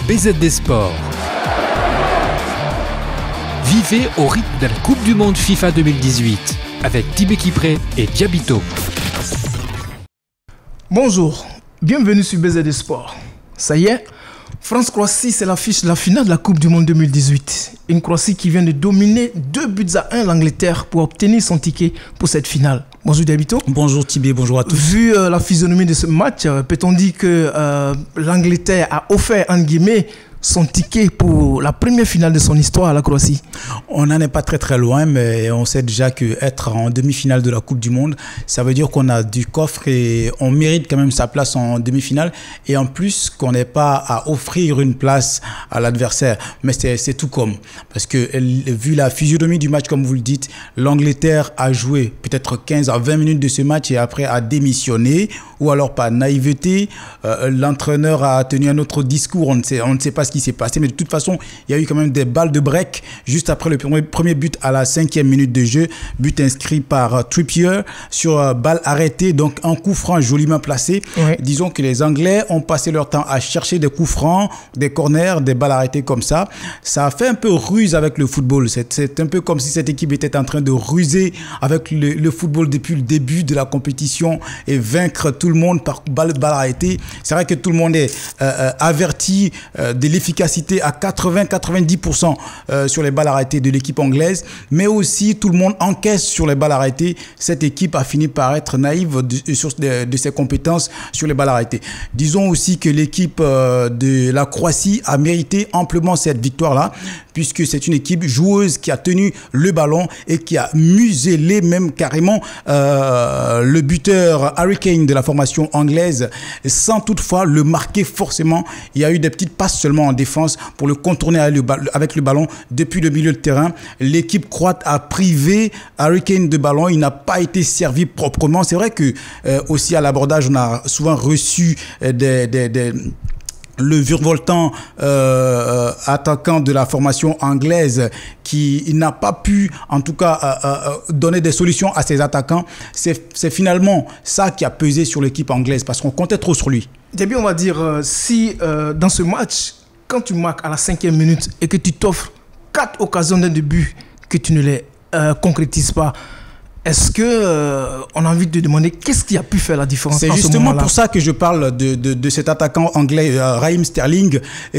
BZD Sport. Vivez au rythme de la Coupe du Monde FIFA 2018 avec Tibé Kipré et Diabito. Bonjour, bienvenue sur BZD Sport. Ça y est, France-Croatie, c'est l'affiche de la finale de la Coupe du Monde 2018. Une Croatie qui vient de dominer 2-1 l'Angleterre pour obtenir son ticket pour cette finale. Bonjour Diabito. Bonjour Tibé, bonjour à tous. Vu la physionomie de ce match, peut-on dire que l'Angleterre a offert, entre guillemets, son ticket pour la première finale de son histoire à la Croatie? On n'en est pas très loin, mais on sait déjà qu'être en demi-finale de la Coupe du Monde, ça veut dire qu'on a du coffre et on mérite quand même sa place en demi-finale. Et en plus, qu'on n'ait pas à offrir une place à l'adversaire. Mais c'est tout comme. Parce que vu la physionomie du match, comme vous le dites, l'Angleterre a joué peut-être 15 à 20 minutes de ce match et après a démissionné. Ou alors par naïveté, l'entraîneur a tenu un autre discours, on ne sait pas ce qui s'est passé, mais de toute façon, il y a eu quand même des balles de break juste après le premier but à la 5e minute de jeu, but inscrit par Trippier sur balle arrêtée, donc un coup franc joliment placé. Oui. Disons que les Anglais ont passé leur temps à chercher des coups francs, des corners, des balles arrêtées comme ça. Ça a fait un peu ruse avec le football, c'est un peu comme si cette équipe était en train de ruser avec le football depuis le début de la compétition et vaincre tout le monde par balle arrêtée. C'est vrai que tout le monde est averti de l'efficacité à 80-90% sur les balles arrêtées de l'équipe anglaise, mais aussi tout le monde encaisse sur les balles arrêtées. Cette équipe a fini par être naïve de ses compétences sur les balles arrêtées. Disons aussi que l'équipe de la Croatie a mérité amplement cette victoire-là, puisque c'est une équipe joueuse qui a tenu le ballon et qui a muselé même carrément le buteur Harry Kane de la formation anglaise, sans toutefois le marquer forcément. Il y a eu des petites passes seulement en défense pour le contourner avec le ballon depuis le milieu de terrain. L'équipe croate a privé Harry Kane de ballon. Il n'a pas été servi proprement. C'est vrai que aussi à l'abordage, on a souvent reçu le virevoltant attaquant de la formation anglaise qui n'a pas pu en tout cas donner des solutions à ses attaquants. C'est finalement ça qui a pesé sur l'équipe anglaise parce qu'on comptait trop sur lui. Début, on va dire, si dans ce match, quand tu marques à la 5e minute et que tu t'offres 4 occasions d'un but que tu ne les concrétises pas, est-ce qu'on a envie de demander qu'est-ce qui a pu faire la différence? C'est justement pour ça que je parle de cet attaquant anglais, Raheem Sterling,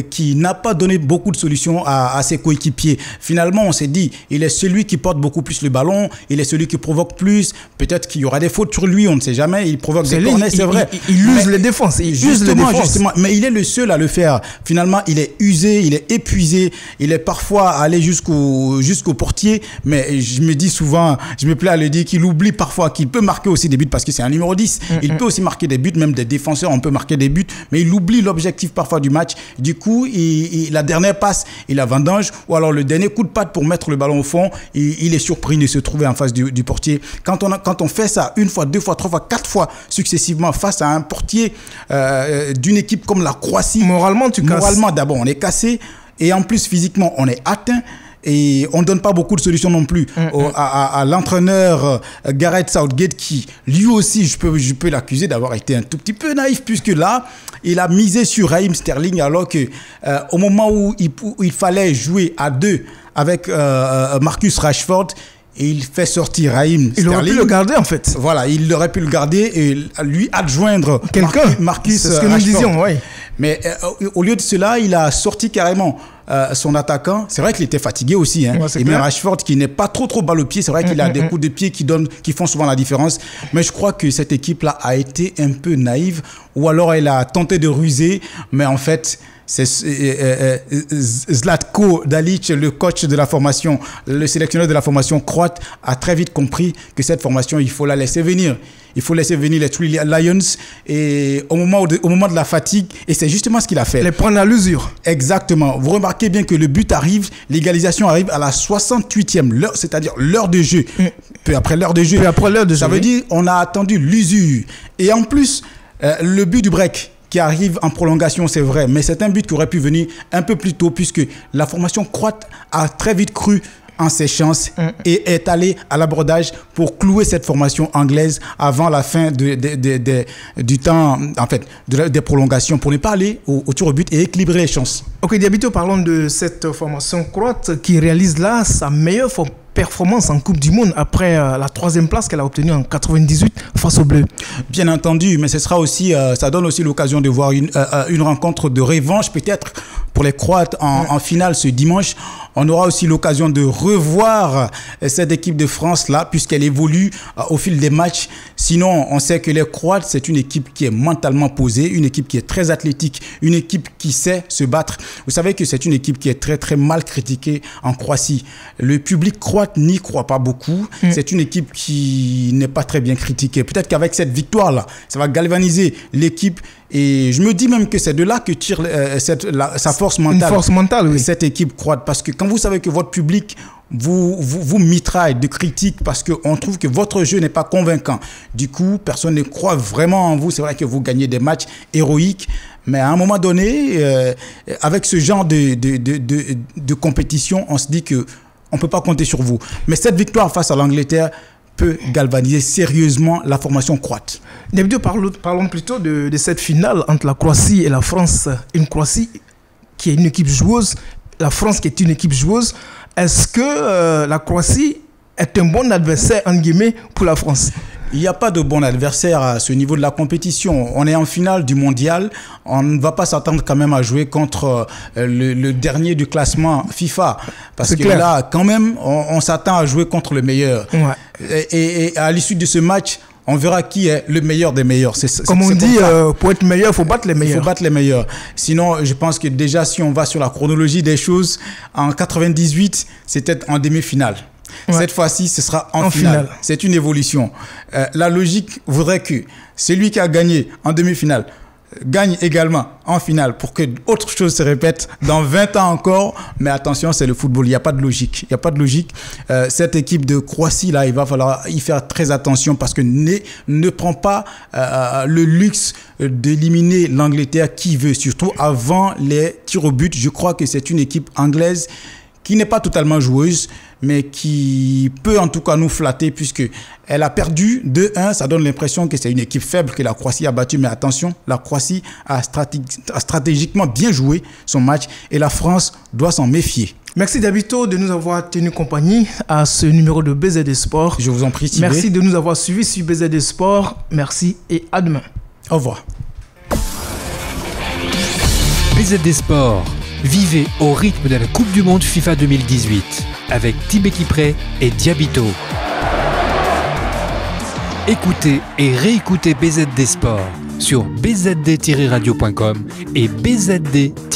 qui n'a pas donné beaucoup de solutions à ses coéquipiers. Finalement, on s'est dit, il est celui qui porte beaucoup plus le ballon, il est celui qui provoque plus. Peut-être qu'il y aura des fautes sur lui, on ne sait jamais. Il provoque des corners, c'est vrai. Il use les défenses. Justement, mais il est le seul à le faire. Finalement, il est usé, il est épuisé. Il est parfois allé jusqu'au portier. Mais je me dis souvent, je me plais à le dire, qu'il oublie parfois qu'il peut marquer aussi des buts parce que c'est un numéro 10. Il peut aussi marquer des buts, même des défenseurs, on peut marquer des buts, mais il oublie l'objectif parfois du match. Du coup, la dernière passe, il a vendange, ou alors le dernier coup de patte pour mettre le ballon au fond, il est surpris de se trouver en face du portier. Quand on fait ça une fois, deux fois, trois fois, quatre fois successivement face à un portier d'une équipe comme la Croatie, moralement d'abord on est cassé et en plus physiquement on est atteint. Et on ne donne pas beaucoup de solutions non plus à l'entraîneur Gareth Southgate qui, lui aussi, je peux l'accuser d'avoir été un tout petit peu naïf puisque là, il a misé sur Raheem Sterling alors que au moment où il fallait jouer à deux avec Marcus Rashford, et il fait sortir Raheem Sterling. Il aurait pu le garder en fait. Voilà, il aurait pu le garder et lui adjoindre Marcus c'est ce que Rashford. Nous disions, oui. Mais au lieu de cela, il a sorti carrément son attaquant. C'est vrai qu'il était fatigué aussi. Hein. Ouais, et même Rashford qui n'est pas trop balle au pied. C'est vrai qu'il a des coups de pied qui font souvent la différence. Mais je crois que cette équipe-là a été un peu naïve. Ou alors elle a tenté de ruser. Mais en fait, c'est Zlatko Dalic, le coach de la formation, le sélectionneur de la formation croate, a très vite compris que cette formation, il faut la laisser venir. Il faut laisser venir les Three Lions et au moment de la fatigue, et c'est justement ce qu'il a fait. Les prendre à l'usure. Exactement. Vous remarquez bien que le but arrive, l'égalisation arrive à la 68e, c'est-à-dire l'heure de jeu. Peu après l'heure de jeu. Ça veut dire on a attendu l'usure. Et en plus, le but du break qui arrive en prolongation, c'est vrai, mais c'est un but qui aurait pu venir un peu plus tôt puisque la formation croate a très vite cru en ses chances et est allé à l'abordage pour clouer cette formation anglaise avant la fin du temps, en fait, des prolongations, pour ne pas aller au tir au but et équilibrer les chances. Ok, Diabito, parlons de cette formation croate qui réalise là sa meilleure performance en Coupe du Monde après la 3e place qu'elle a obtenue en 98 face aux Bleus. Bien entendu, mais ce sera aussi, ça donne aussi l'occasion de voir une rencontre de revanche peut-être pour les Croates en finale ce dimanche. On aura aussi l'occasion de revoir cette équipe de France-là, puisqu'elle évolue au fil des matchs. Sinon, on sait que les Croates, c'est une équipe qui est mentalement posée, une équipe qui est très athlétique, une équipe qui sait se battre. Vous savez que c'est une équipe qui est très, très mal critiquée en Croatie. Le public croate n'y croit pas beaucoup. C'est une équipe qui n'est pas très bien critiquée. Peut-être qu'avec cette victoire-là, ça va galvaniser l'équipe. Et je me dis même que c'est de là que tire sa force mentale. Une force mentale, oui. Cette équipe croate. Parce que quand vous savez que votre public vous mitraille de critiques parce qu'on trouve que votre jeu n'est pas convaincant, du coup, personne ne croit vraiment en vous. C'est vrai que vous gagnez des matchs héroïques, mais à un moment donné, avec ce genre de compétition, on se dit qu'on ne peut pas compter sur vous. Mais cette victoire face à l'Angleterre peut galvaniser sérieusement la formation croate. Diabito, parlons plutôt de cette finale entre la Croatie et la France. Une Croatie qui est une équipe joueuse, la France qui est une équipe joueuse. Est-ce que la Croatie est un bon adversaire, entre guillemets, pour la France ? Il n'y a pas de bon adversaire à ce niveau de la compétition. On est en finale du mondial. On ne va pas s'attendre quand même à jouer contre le dernier du classement FIFA. Parce que clair. Là, quand même, on s'attend à jouer contre le meilleur. Ouais. Et à l'issue de ce match, on verra qui est le meilleur des meilleurs. Comme on dit, pour être meilleur, il faut battre les meilleurs. Il faut battre les meilleurs. Sinon, je pense que déjà, si on va sur la chronologie des choses, en 98, c'était en demi-finale. Ouais. Cette fois-ci, ce sera en finale. C'est une évolution. La logique voudrait que celui qui a gagné en demi-finale gagne également en finale pour que autre chose se répète dans 20 ans encore. Mais attention, c'est le football. Il n'y a pas de logique. Il n'y a pas de logique. Cette équipe de Croatie, là, il va falloir y faire très attention parce que ne prend pas le luxe d'éliminer l'Angleterre qui veut, surtout avant les tirs au but. Je crois que c'est une équipe anglaise qui n'est pas totalement joueuse, mais qui peut en tout cas nous flatter puisqu'elle a perdu 2-1. Ça donne l'impression que c'est une équipe faible que la Croatie a battue. Mais attention, la Croatie a stratégiquement bien joué son match et la France doit s'en méfier. Merci Diabito de nous avoir tenu compagnie à ce numéro de BZD Sport. Je vous en prie, Thibé. Merci de nous avoir suivis sur BZD Sport. Merci et à demain. Au revoir. BZD Sport. Vivez au rythme de la Coupe du Monde FIFA 2018 avec Thibé Kipré et Diabito. Écoutez et réécoutez BZD Sport sur bzd-radio.com et bzd-tv.com.